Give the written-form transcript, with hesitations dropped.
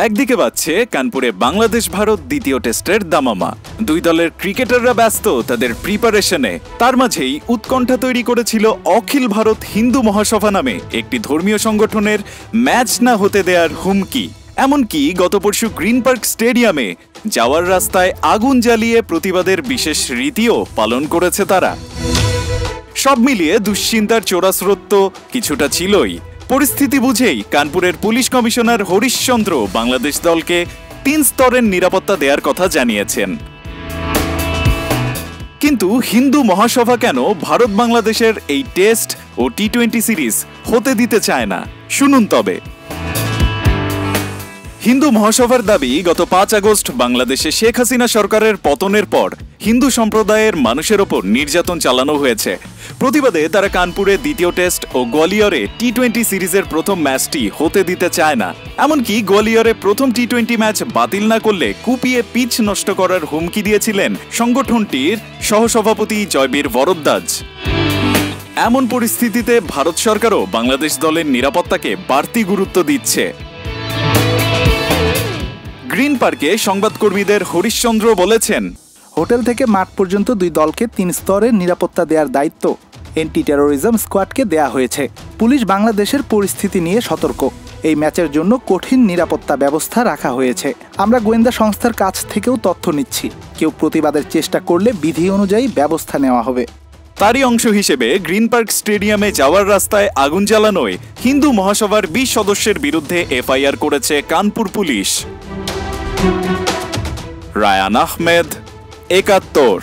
একদিকে বাজছে কানপুরে বাংলাদেশ ভারত দ্বিতীয় টেস্টের দামামা। দুই দলের ক্রিকেটাররা ব্যস্ত তাদের প্রিপারেশনে। তার মাঝেই উৎকণ্ঠা তৈরি করেছিল অখিল ভারত হিন্দু মহাসভা নামে একটি ধর্মীয় সংগঠনের ম্যাচ না হতে দেওয়ার হুমকি। এমনকি গত পরশু গ্রিন পার্ক স্টেডিয়ামে যাওয়ার রাস্তায় আগুন জ্বালিয়ে প্রতিবাদের বিশেষ রীতিও পালন করেছে তারা। সব মিলিয়ে দুশ্চিন্তার চোরাস্রোত তো কিছুটা ছিলই। পরিস্থিতি বুঝেই কানপুরের পুলিশ কমিশনার হরিশচন্দ্র বাংলাদেশ দলকে 3 স্তরের নিরাপত্তা দেওয়ার কথা জানিয়েছেন। কিন্তু হিন্দু মহাসভা কেন ভারত বাংলাদেশের এই টেস্ট ও টি-20 সিরিজ হতে দিতে চায় না? শুনুন তবে। হিন্দু মহাসভার দাবি, গত 5 আগস্ট বাংলাদেশে শেখ হাসিনা সরকারের পতনের পর হিন্দু সম্প্রদায়ের মানুষের ওপর নির্যাতন চালানো হয়েছে। প্রতিবাদে তারা কানপুরে দ্বিতীয় টেস্ট ও গোয়ালিয়রে টি-20 সিরিজের প্রথম ম্যাচটি হতে দিতে চায় না। এমনকি গোয়ালিয়রে প্রথম টি-20 ম্যাচ বাতিল না করলে কুপিয়ে পিচ নষ্ট করার হুমকি দিয়েছিলেন সংগঠনটির সহসভাপতি জয়বীর ভরদ্বাজ। এমন পরিস্থিতিতে ভারত সরকারও বাংলাদেশ দলের নিরাপত্তাকে বাড়তি গুরুত্ব দিচ্ছে। গ্রিন পার্কে সংবাদকর্মীদের হরিশচন্দ্র বলেছেন, হোটেল থেকে মাঠ পর্যন্ত দুই দলকে 3 স্তরের নিরাপত্তা দেওয়ার দায়িত্ব এন্টি টেরোরিজম স্কোয়াডকে দেয়া হয়েছে। পুলিশ বাংলাদেশের পরিস্থিতি নিয়ে সতর্ক। এই ম্যাচের জন্য কঠিন নিরাপত্তা ব্যবস্থা রাখা হয়েছে। আমরা গোয়েন্দা সংস্থার কাছ থেকেও তথ্য নিচ্ছি। কেউ প্রতিবাদের চেষ্টা করলে বিধি অনুযায়ী ব্যবস্থা নেওয়া হবে। তারই অংশ হিসেবে গ্রিন পার্ক স্টেডিয়ামে যাওয়ার রাস্তায় আগুন জ্বালানোয় হিন্দু মহাসভার 20 সদস্যের বিরুদ্ধে এফআইআর করেছে কানপুর পুলিশ। রায়ান আহমেদ, 71।